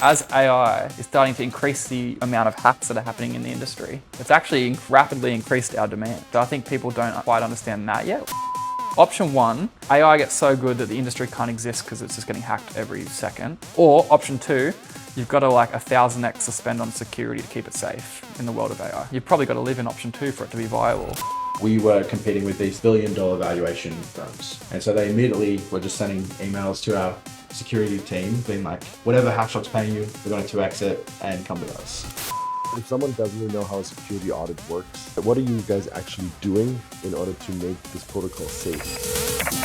as AI is starting to increase the amount of hacks that are happening in the industry, it's actually rapidly increased our demand. So I think people don't quite understand that yet. Option one, AI gets so good that the industry can't exist because it's just getting hacked every second. Or option two, you've got to like 1,000x to spend on security to keep it safe in the world of AI. You've probably got to live in option two for it to be viable. We were competing with these billion-dollar valuation firms. And so they immediately were just sending emails to our security team being like, whatever Hashlock's paying you, we're going to 2x it and come with us. If someone doesn't really know how a security audit works, what are you guys actually doing in order to make this protocol safe?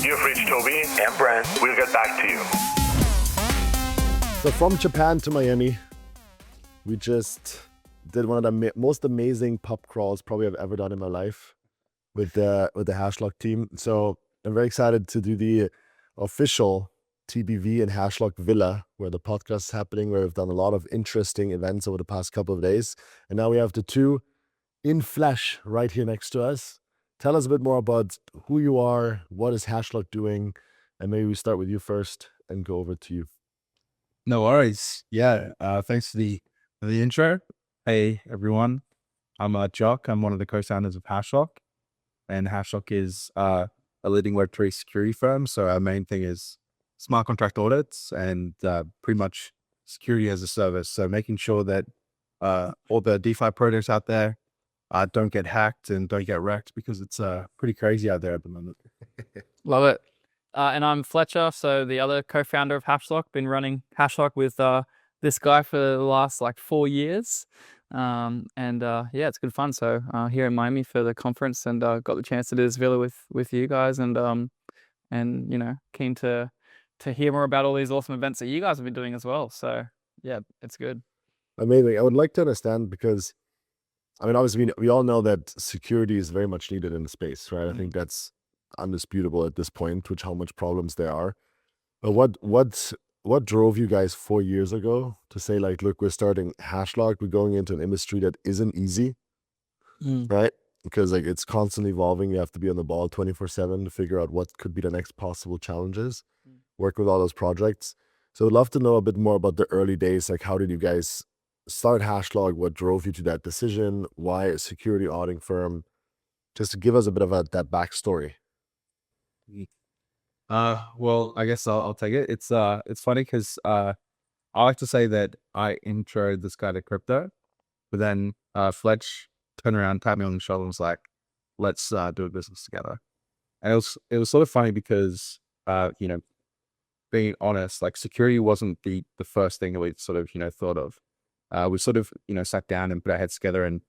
You've reached Tobi and Brent. We'll get back to you. So from Japan to Miami, we just did one of the most amazing pub crawls probably I've ever done in my life with the Hashlock team. So I'm very excited to do the official TBV and Hashlock Villa, where the podcast is happening, where we've done a lot of interesting events over the past couple of days. And now we have the two in flesh right here next to us. Tell us a bit more about who you are, what is Hashlock doing, and maybe we start with you first and go over to you. No worries. Yeah, thanks for the intro. Hey, everyone. I'm Jock. I'm one of the co-founders of Hashlock. And Hashlock is a leading Web3 security firm. So our main thing is smart contract audits and pretty much security as a service. So making sure that all the DeFi projects out there don't get hacked and don't get wrecked, because it's pretty crazy out there at the moment. Love it. And I'm Fletcher, so the other co-founder of Hashlock. Been running Hashlock with this guy for the last like 4 years. Yeah, it's good fun. So here in Miami for the conference, and got the chance to do this villa with you guys, and you know, keen to hear more about all these awesome events that you guys have been doing as well. So yeah, it's good. Amazing. I would like to understand, because I mean, obviously we all know that security is very much needed in the space, right? I think that's undisputable at this point, which how much problems there are. But what drove you guys 4 years ago to say like, look, we're starting Hashlock, we're going into an industry that isn't easy, right? Because like it's constantly evolving. You have to be on the ball 24/7 to figure out what could be the next possible challenges, work with all those projects. So I'd love to know a bit more about the early days. Like, how did you guys start Hashlock? What drove you to that decision? Why a security auditing firm? Just to give us a bit of that backstory. Well, I guess I'll take it. It's funny because I like to say that I introed this guy to crypto, but then Fletch turned around, tapped me on the shoulder, and was like, "Let's do a business together." And it was sort of funny because you know, being honest, like security wasn't the first thing that we sort of thought of. We sort of sat down and put our heads together, and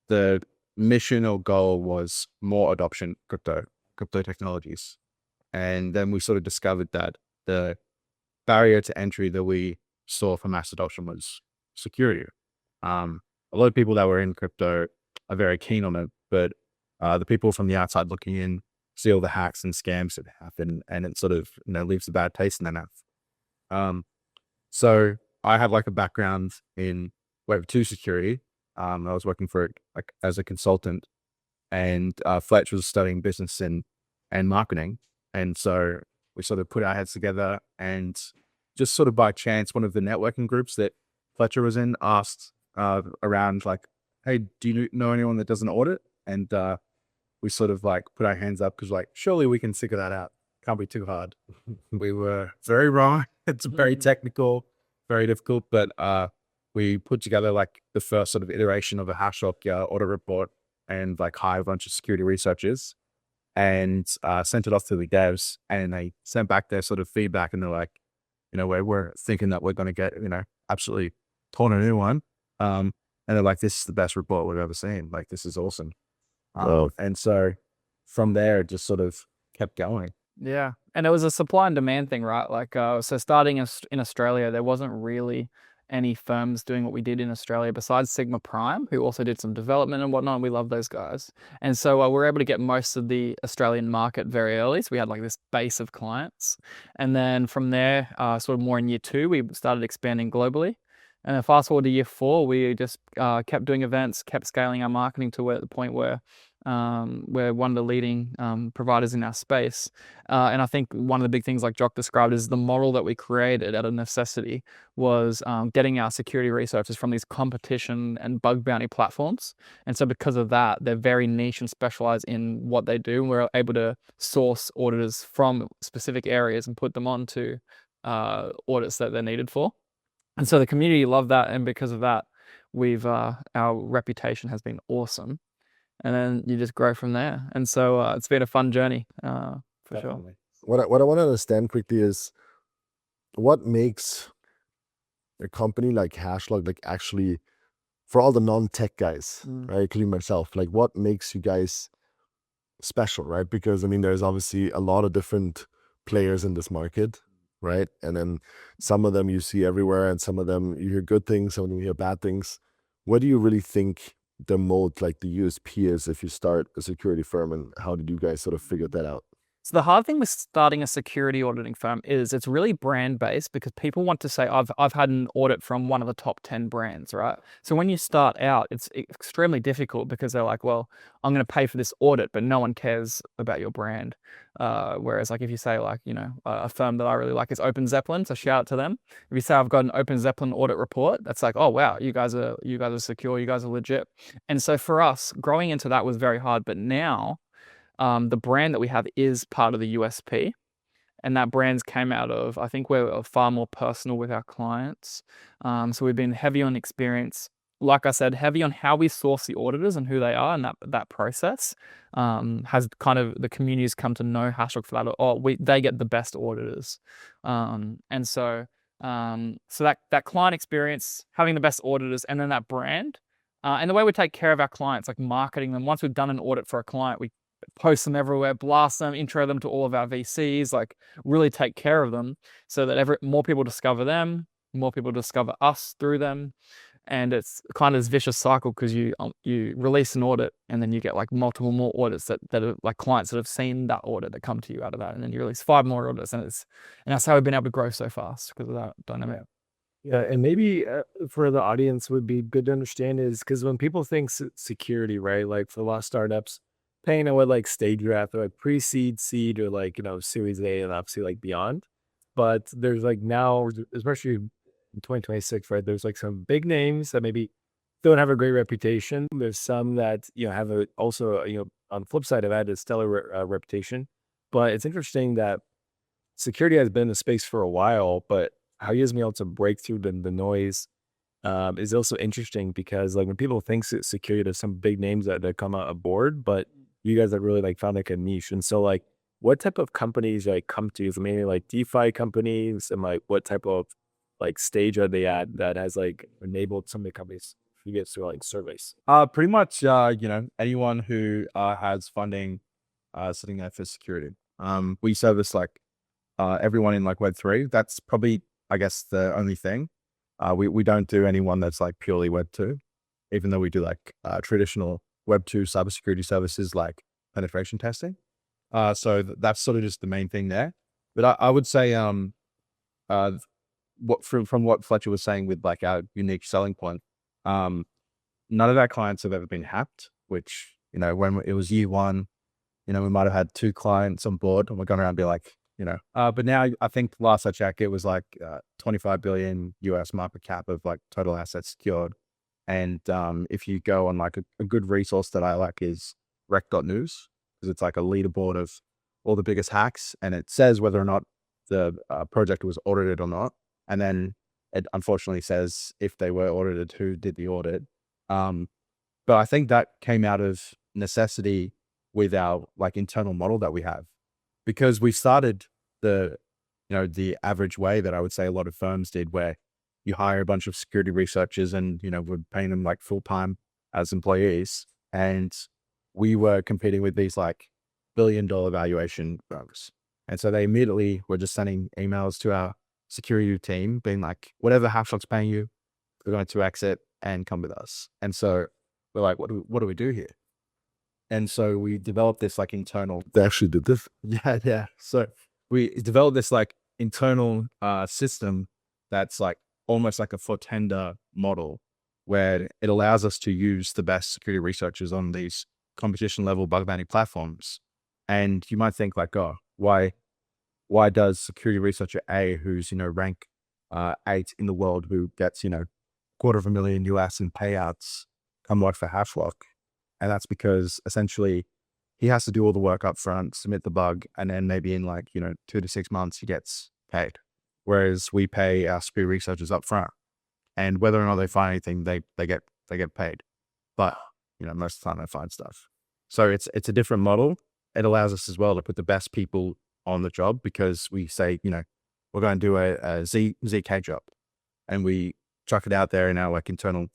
the mission or goal was more adoption crypto technologies. And then we sort of discovered that the barrier to entry that we saw for mass adoption was security. A lot of people that were in crypto are very keen on it, but the people from the outside looking in see all the hacks and scams that happen, and it sort of leaves a bad taste in their mouth. So I have like a background in Web2 security. I was working for it like as a consultant, and Fletch was studying business and marketing. And so we sort of put our heads together, and just sort of by chance, one of the networking groups that Fletcher was in asked around like, "Hey, do you know anyone that does an audit?" And we sort of like put our hands up because like, surely we can figure that out. Can't be too hard. We were very wrong. It's very technical, very difficult, but we put together like the first sort of iteration of a Hashlock audit report, and like hired a bunch of security researchers, and sent it off to the devs, and they sent back their sort of feedback, and they're like, we're thinking that we're going to get, absolutely torn a new one. And they're like, this is the best report we've ever seen. Like, this is awesome. And so from there, it just sort of kept going. Yeah. And it was a supply and demand thing, right? Like, so starting in Australia, there wasn't really any firms doing what we did in Australia besides Sigma Prime, who also did some development and whatnot. We love those guys. And so we were able to get most of the Australian market very early. So we had like this base of clients. And then from there, sort of more in year 2, we started expanding globally. And then fast forward to year 4, we just kept doing events, kept scaling our marketing to the point where We're one of the leading providers in our space. And I think one of the big things, like Jock described, is the model that we created out of necessity was getting our security researchers from these competition and bug bounty platforms. And so because of that, they're very niche and specialized in what they do. And we're able to source auditors from specific areas and put them onto audits that they're needed for. And so the community loved that. And because of that, our reputation has been awesome. And then you just grow from there. And so it's been a fun journey for Definitely. sure. What I want to understand quickly is what makes a company like Hashlock, like actually, for all the non-tech guys, right, including myself, like what makes you guys special, right? Because I mean, there's obviously a lot of different players in this market, right? And then some of them you see everywhere, and some of them you hear good things, some of them you hear bad things. What do you really think the moat, like the USP, is if you start a security firm, and how did you guys sort of figure that out? So the hard thing with starting a security auditing firm is it's really brand based, because people want to say, I've had an audit from one of the top 10 brands, right? So when you start out, it's extremely difficult, because they're like, well, I'm going to pay for this audit, but no one cares about your brand. Whereas like if you say like, a firm that I really like is Open Zeppelin, so shout out to them. If you say I've got an Open Zeppelin audit report, that's like, oh wow, you guys are secure, you guys are legit. And so for us, growing into that was very hard. But now the brand that we have is part of the USP, and that brands came out of, I think we're far more personal with our clients. So we've been heavy on experience, like I said, heavy on how we source the auditors and who they are, and that process has kind of, the community's come to know Hashlock for that. They get the best auditors, and so that client experience, having the best auditors, and then that brand, and the way we take care of our clients, like marketing them. Once we've done an audit for a client, we post them everywhere, blast them, intro them to all of our VCs, like really take care of them, so that more people discover them, more people discover us through them. And it's kind of this vicious cycle, because you release an audit, and then you get like multiple more audits that are like clients that have seen that audit that come to you out of that, and then you release 5 more audits, and that's how we've been able to grow so fast, because of that dynamic. Yeah, and maybe for the audience would be good to understand is, because when people think security, right, like for a lot of startups, depending on what like stage you're at, they're like pre-seed, seed, or like Series A, and obviously like beyond. But there's like now, especially in 2026, right? There's like some big names that maybe don't have a great reputation. There's some that have also on the flip side of that, a stellar reputation. But it's interesting that security has been in the space for a while, but how you guys been able to break through the noise is also interesting, because like when people think security, there's some big names that come out aboard, but you guys have really like found like a niche. And so like, what type of companies like come to you? So mainly like DeFi companies, and like what type of like stage are they at that has like enabled some of the companies for you guys to like surveys? Pretty much, anyone who has funding sitting there for security. We service like everyone in like Web3. That's probably, I guess, the only thing. We don't do anyone that's like purely Web2, even though we do like traditional Web2 cybersecurity services like penetration testing. So that's sort of just the main thing there. But I would say from what Fletcher was saying with like our unique selling point, none of our clients have ever been hacked, which, when it was year one, we might have had 2 clients on board, and we're going around and be like, but now I think last I checked, it was like 25 billion US market cap of like total assets secured. And if you go on like a good resource that I like is rec.news, because it's like a leaderboard of all the biggest hacks, and it says whether or not the project was audited or not. And then it unfortunately says if they were audited, who did the audit. But I think that came out of necessity with our like internal model that we have, because we started the average way that I would say a lot of firms did, where you hire a bunch of security researchers and, we're paying them like full time as employees. And we were competing with these like billion-dollar valuation firms. And so they immediately were just sending emails to our security team being like, whatever Hashlock's paying you, we're going to exit and come with us. And so we're like, what do we do here? And so we developed this like internal. They actually did this. Yeah. So we developed this like internal system that's like almost like a for-tender model, where it allows us to use the best security researchers on these competition level bug bounty platforms. And you might think like, oh, why does security researcher A, who's, rank 8 in the world, who gets, $250,000 US in payouts, come work for Hashlock? And that's because essentially he has to do all the work up front, submit the bug, and then maybe in 2 to 6 months he gets paid. Whereas we pay our security researchers up front, and whether or not they find anything, they get paid. But most of the time they find stuff. So it's a different model. It allows us as well to put the best people on the job, because we say, we're going to do a ZK job, and we chuck it out there in our internal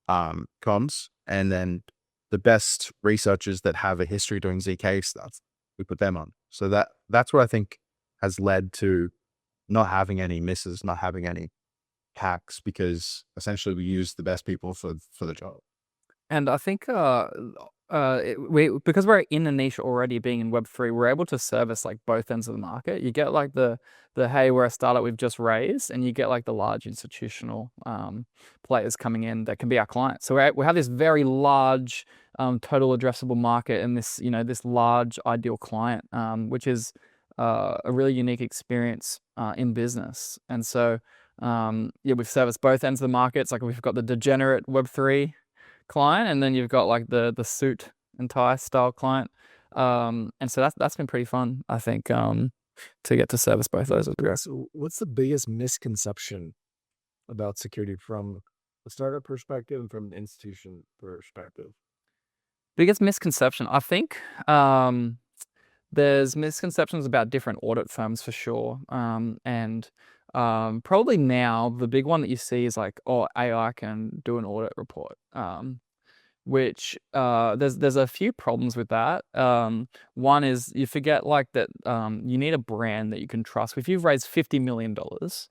comms, and then the best researchers that have a history doing ZK stuff, we put them on. So that's what I think has led to not having any misses, not having any hacks, because essentially we use the best people for the job. And I think because we're in a niche already, being in Web3, we're able to service like both ends of the market. You get like the hey, we're a startup we've just raised, and you get like the large institutional players coming in that can be our clients. So we have this very large total addressable market, and this this large ideal client, which is a really unique experience in business. And so we've serviced both ends of the market. It's like we've got the degenerate Web3 client, and then you've got like the suit and tie style client, and so that's been pretty fun, I think, to get to service both those. So what's the biggest misconception about security from a startup perspective and from an institution perspective? Biggest misconception, I think, there's misconceptions about different audit firms for sure, and probably now the big one that you see is like, oh, AI can do an audit report, which there's a few problems with that. One is you forget like that you need a brand that you can trust. If you've raised $50 million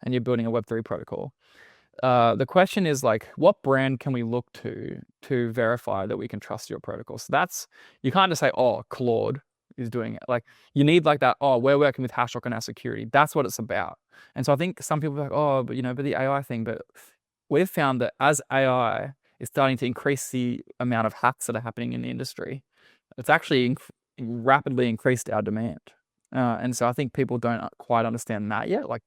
and you're building a Web3 protocol, the question is like, what brand can we look to verify that we can trust your protocol? So you can't just say, oh, Claude is doing it. Like, you need like that, oh, we're working with Hashlock on our security. That's what it's about. And so I think some people are like, oh, but but the AI thing. But we've found that as AI is starting to increase the amount of hacks that are happening in the industry, it's actually rapidly increased our demand. And so I think people don't quite understand that yet, like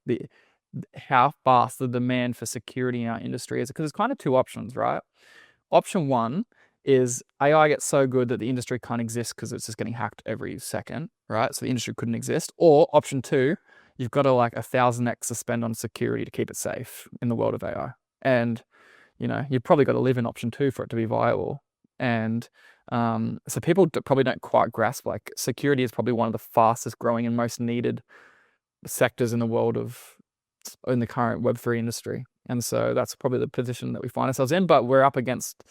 how fast the demand for security in our industry is, because there's kind of two options, right? Option one is AI gets so good that the industry can't exist because it's just getting hacked every second, right? So the industry couldn't exist. Or option two, you've got to like 1,000x to spend on security to keep it safe in the world of AI. And you've probably got to live in option two for it to be viable. And so people probably don't quite grasp, like, security is probably one of the fastest growing and most needed sectors in the world in the current Web3 industry. And so that's probably the position that we find ourselves in. But we're up against,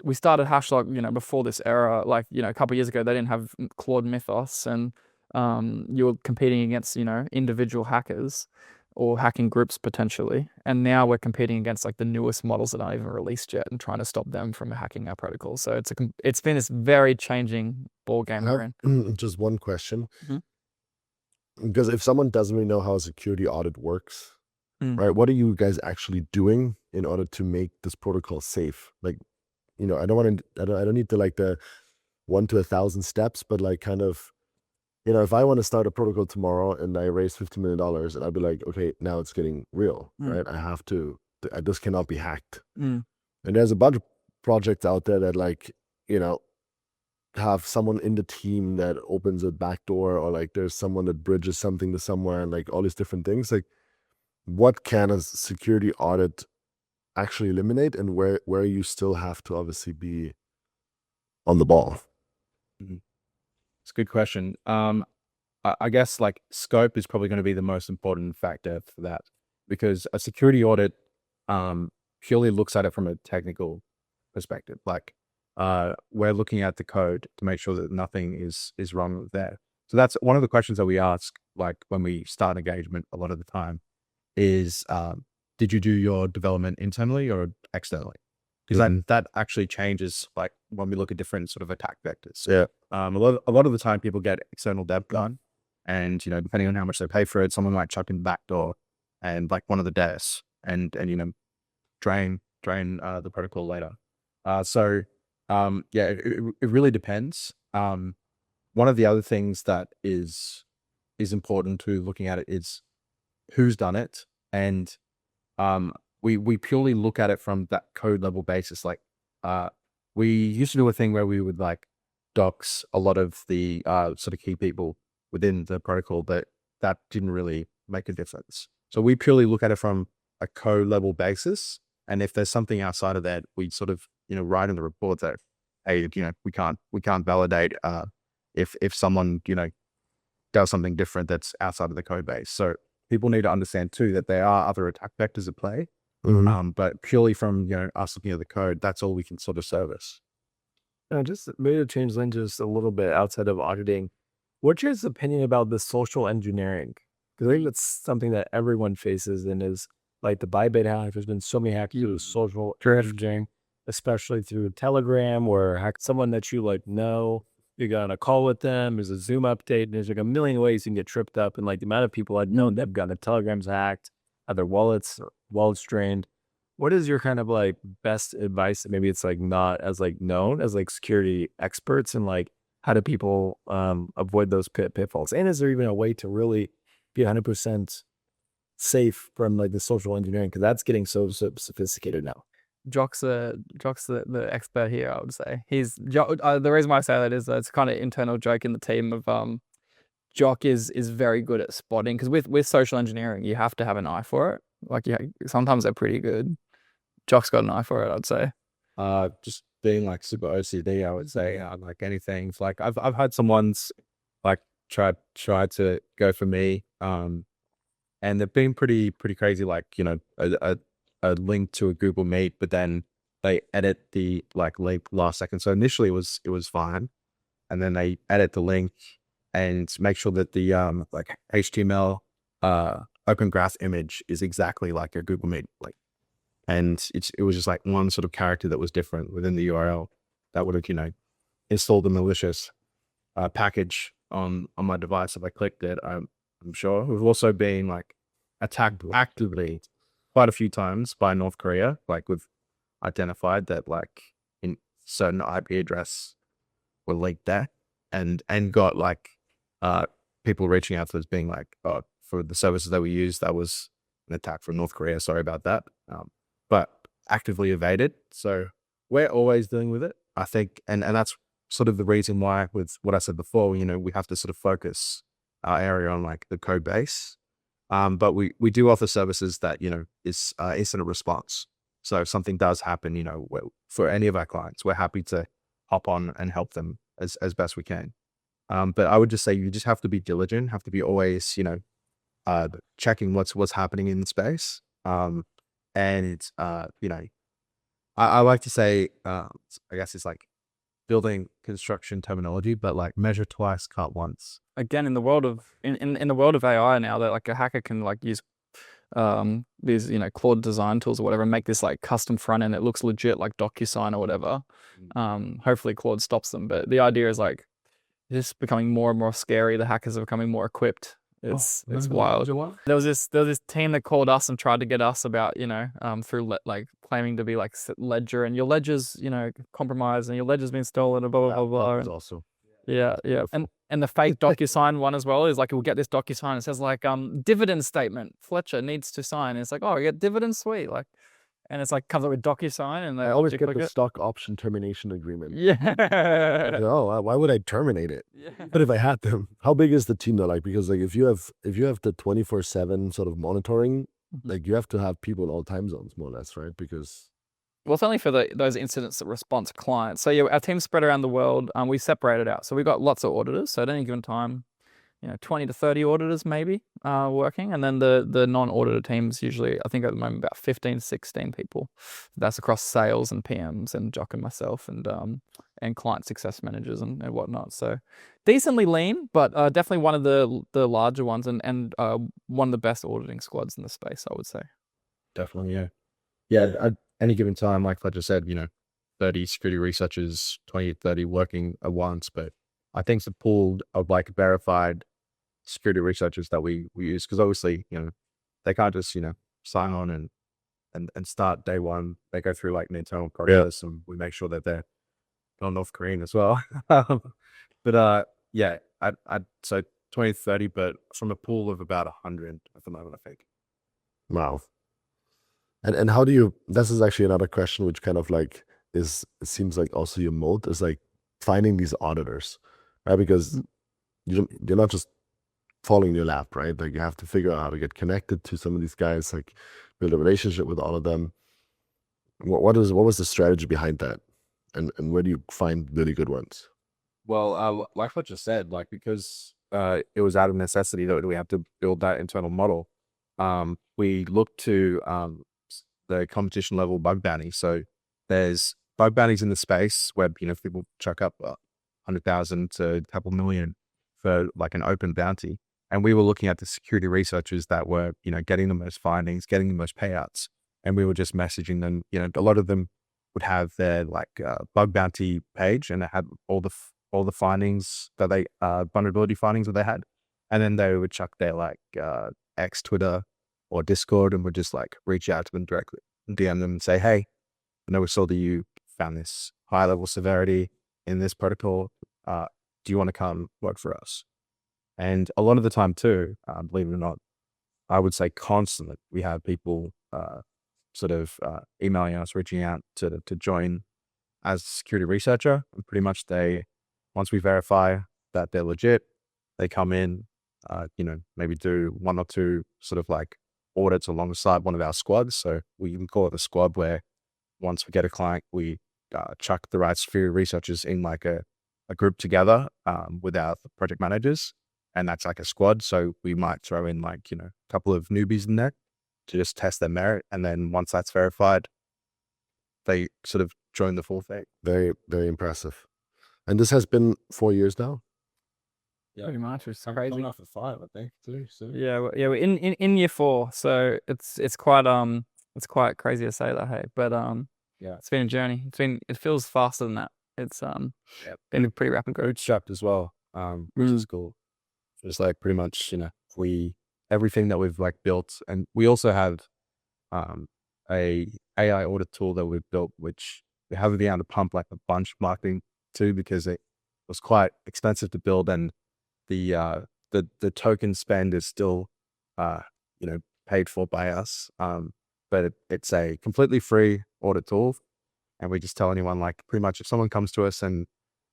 we started Hashlock, before this era, like, a couple of years ago, they didn't have Claude Mythos, and you were competing against, individual hackers or hacking groups potentially. And now we're competing against like the newest models that aren't even released yet and trying to stop them from hacking our protocol. So it's been this very changing ball game we're in. Just one question. Mm-hmm. Because if someone doesn't really know how a security audit works, right, what are you guys actually doing in order to make this protocol safe? Like, I don't need the 1 to 1,000 steps, but like kind of, if I want to start a protocol tomorrow and I raise $50 million, and I'd be like, okay, now it's getting real, right? I have to, this cannot be hacked. And there's a bunch of projects out there that like, have someone in the team that opens a back door, or like there's someone that bridges something to somewhere, and like all these different things. Like, what can a security audit actually eliminate, and where you still have to obviously be on the ball? It's a good question. I guess like scope is probably going to be the most important factor for that, because a security audit purely looks at it from a technical perspective. Like, we're looking at the code to make sure that nothing is wrong there. So that's one of the questions that we ask, like when we start engagement a lot of the time, is did you do your development internally or externally? Because that actually changes, like when we look at different sort of attack vectors. Yeah. A lot of the time people get external dev done, and depending on how much they pay for it, someone might chuck in the back door and like one of the devs and drain the protocol later. So Yeah, it really depends. One of the other things that is important to looking at it is who's done it, and we purely look at it from that code level basis. Like, we used to do a thing where we would like docs a lot of the sort of key people within the protocol, but that didn't really make a difference. So we purely look at it from a code level basis, and if there's something outside of that, we sort of write in the report that, hey, we can't validate if someone does something different that's outside of the code base. So people need to understand too that there are other attack vectors at play. But purely from us looking at the code, that's all we can sort of service. Just maybe to change lane just a little bit outside of auditing, what's your opinion about the social engineering? Because I think that's something that everyone faces and is like the Bybit hack. There's been so many hacks through social engineering, especially through Telegram or hack someone that you know. You got on a call with them, there's a Zoom update, and there's like a million ways you can get tripped up. And like the amount of people I've known that have gotten their Telegrams hacked, other wallets drained. What is your kind of like best advice? Maybe it's like not as like known as like security experts, and like how do people avoid those pitfalls? And is there even a way to really be 100% safe from like the social engineering? Because that's getting so sophisticated now. Jock's the expert here, I would say. The reason why I say that is it's kind of internal joke in the team of Jock is very good at spotting, because with social engineering you have to have an eye for it. Like, yeah, sometimes they're pretty good. Jock's got an eye for it, I'd say. Just being like super OCD, I would say, like anything. It's like I've had someone's like try to go for me, and they've been pretty crazy. Like a link to a Google Meet, but then they edit the like link last second. So initially it was fine, and then they edit the link and make sure that the like HTML Open Graph image is exactly like a Google Meet link, and it was just like one sort of character that was different within the URL that would have installed the malicious package on my device if I clicked it. I'm sure we've also been like attacked actively quite a few times by North Korea. Like, we've identified that like in certain IP address were leaked there, and got like people reaching out to us being like, oh, for the services that we use, that was an attack from North Korea. Sorry about that. But actively evaded. So we're always dealing with it, I think, and that's sort of the reason why, with what I said before, we have to sort of focus our area on like the code base. But we do offer services that, is incident response. So if something does happen, for any of our clients, we're happy to hop on and help them as best we can. But I would just say you just have to be diligent, have to be always, checking what's happening in the space. And I like to say, I guess it's like building construction terminology, but like measure twice, cut once. Again, in the world of in the world of AI now, that like a hacker can like use these Claude design tools or whatever and make this like custom front end that looks legit, like DocuSign or whatever. Hopefully Claude stops them, but the idea is like it's becoming more and more scary. The hackers are becoming more equipped. It's wild. There was this team that called us and tried to get us about through like claiming to be like Ledger, and your Ledger's compromised and your Ledger's been stolen and blah blah blah blah. That was also Yeah. And the fake DocuSign one as well is like, we'll get this DocuSign. It says like dividend statement Fletcher needs to sign. And it's like, oh, you get dividend, sweet. Like, and it's like comes up with DocuSign, and I always get the stock option termination agreement. Yeah. Oh, why would I terminate it? Yeah. But if I had them, how big is the team though? Like, because like if you have the 24/7 sort of monitoring, like you have to have people in all time zones more or less, right? Because Well, it's only for those incidents response clients. So yeah, our team's spread around the world. We separated out. So we've got lots of auditors. So at any given time, 20 to 30 auditors maybe working. And then the non-auditor teams usually, I think at the moment, about 15 to 16 people. That's across sales and PMs and Jock and myself and client success managers and whatnot. So decently lean, but definitely one of the larger ones and one of the best auditing squads in the space, I would say. Definitely, yeah. Yeah, at any given time, like Fletcher said, 30 security researchers, 20, 30 working at once. But I think it's a pool of like verified security researchers that we use, because obviously, they can't just, sign on and start day one. They go through like an internal process, and we make sure that they're North Korean as well. Yeah, I'd so 20 to 30, but from a pool of about 100 at the moment, I think. Wow. And how do you, this is actually another question which kind of like is, it seems like also your moat is like finding these auditors, right? Because you're not just falling in your lap, right? Like you have to figure out how to get connected to some of these guys, like build a relationship with all of them. What was the strategy behind that? And where do you find really good ones? Well, like Fletcher said, like because it was out of necessity that we have to build that internal model. We looked to the competition level bug bounty. So there's bug bounties in the space where people chuck up 100,000 to a couple million for like an open bounty, and we were looking at the security researchers that were getting the most findings, getting the most payouts, and we were just messaging them. A lot of them would have their like bug bounty page, and it had all the findings that they vulnerability findings that they had, and then they would chuck their like X, Twitter, or Discord, and would just like reach out to them directly, DM them and say, hey, I know we saw that you found this high level severity in this protocol. Do you want to come work for us? And a lot of the time too, believe it or not, I would say constantly we have people sort of emailing us, reaching out to join as a security researcher. And pretty much once we verify that they're legit, they come in, maybe do one or two sort of like audits alongside one of our squads. So we can call it a squad, where once we get a client, we chuck the right security researchers in like a group together with our project managers, and that's like a squad. So we might throw in like, a couple of newbies in there to just test their merit. And then once that's verified, they sort of join the full thing. Very, very impressive. And this has been 4 years now? Yeah. Pretty much. It's I'm crazy. coming off of 5, I think, too. So Yeah, we're in year 4, so it's quite crazy to say that, hey, but yeah, it's been a journey. It feels faster than that. It's been a pretty rapid growth. bootstrapped as well, which is cool. It's like pretty much, everything that we've like built, and we also have a AI audit tool that we've built, which we haven't been able to pump like a bunch of marketing to because it was quite expensive to build, and the token spend is still paid for by us. But it's a completely free audit tool, and we just tell anyone, like, pretty much if someone comes to us and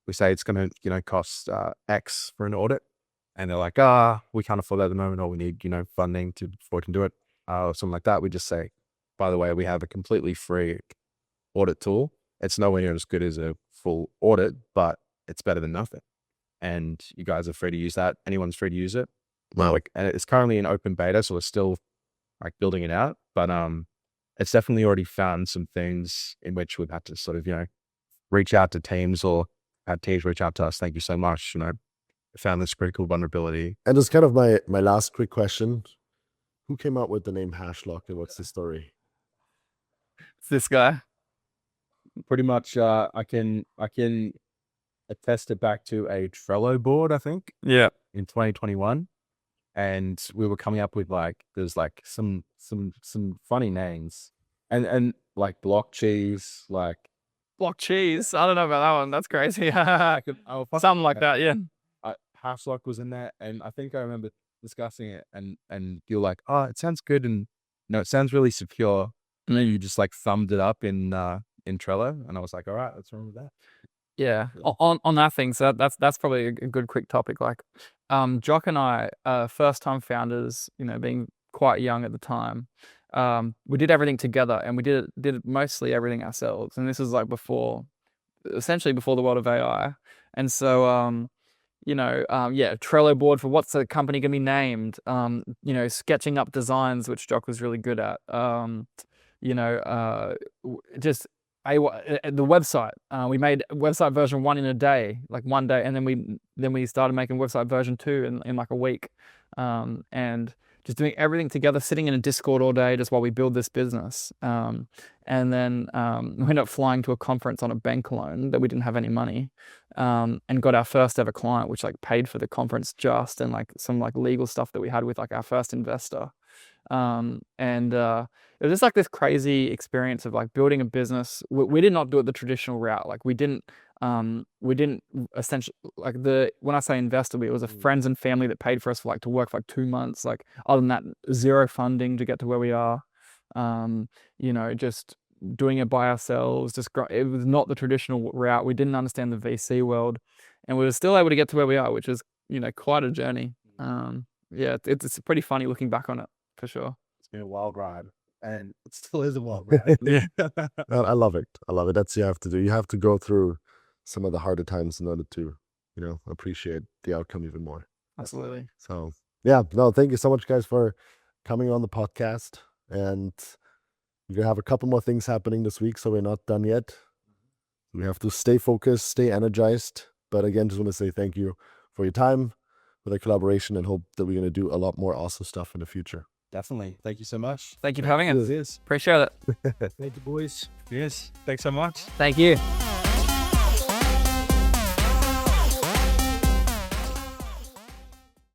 we say it's going to cost X for an audit, and they're like, we can't afford that at the moment, or we need funding before we can do it, or something like that, we just say, by the way, we have a completely free audit tool. It's nowhere near as good as a full audit, but it's better than nothing. And you guys are free to use that. Anyone's free to use it. Wow. And it's currently in open beta, so we're still like building it out. But it's definitely already found some things in which we've had to sort of reach out to teams, or had teams reach out to us. Thank you so much. Found this critical vulnerability. And it's kind of my last quick question. Who came up with the name Hashlock, and what's the story? It's this guy. Pretty much, I can attest it back to a Trello board, I think, Yeah. in 2021, and we were coming up with like there's like some funny names, and like block cheese, like Block cheese. I don't know about that one. That's crazy. fuck Something like that. Yeah. Hashlock was in there, and I think I remember discussing it, and you're like, oh, it sounds good, and it sounds really secure, and then you just like thumbed it up in Trello, and I was like, all right, what's wrong with that? Yeah. On that thing. So that's probably a good quick topic. Like, Jock and I, first time founders, being quite young at the time, we did everything together, and we did mostly everything ourselves. And this is like essentially before the world of AI. And so, Trello board for what's the company gonna be named, sketching up designs, which Jock was really good at, the website. We made website version 1 in a day, like one day, and then we started making website version 2 in like a week, and just doing everything together, sitting in a Discord all day just while we build this business. And then we ended up flying to a conference on a bank loan that we didn't have any money, and got our first ever client, which like paid for the conference and like some like legal stuff that we had with like our first investor. It was just like this crazy experience of like building a business. We did not do it the traditional route. Like we didn't we didn't essentially like when I say investor, it was a friends and family that paid for us for to work for 2 months. Like other than that, zero funding to get to where we are. Just doing it by ourselves. It was not the traditional route. We didn't understand the VC world, and we were still able to get to where we are, which is quite a journey. It's pretty funny looking back on it for sure. It's been a wild ride, and it still is a wild ride. Yeah. I love it. I love it. That's what you have to do. You have to go through some of the harder times in order to, appreciate the outcome even more. Absolutely. So yeah, no, thank you so much, guys, for coming on the podcast. And we're gonna have a couple more things happening this week, so we're not done yet. We have to stay focused, stay energized. But again, just want to say thank you for your time, for the collaboration, and hope that we're gonna do a lot more awesome stuff in the future. Definitely. Thank you so much. Thank you for having us. Yes. Appreciate it. Thank you, boys. Yes. Thanks so much. Thank you.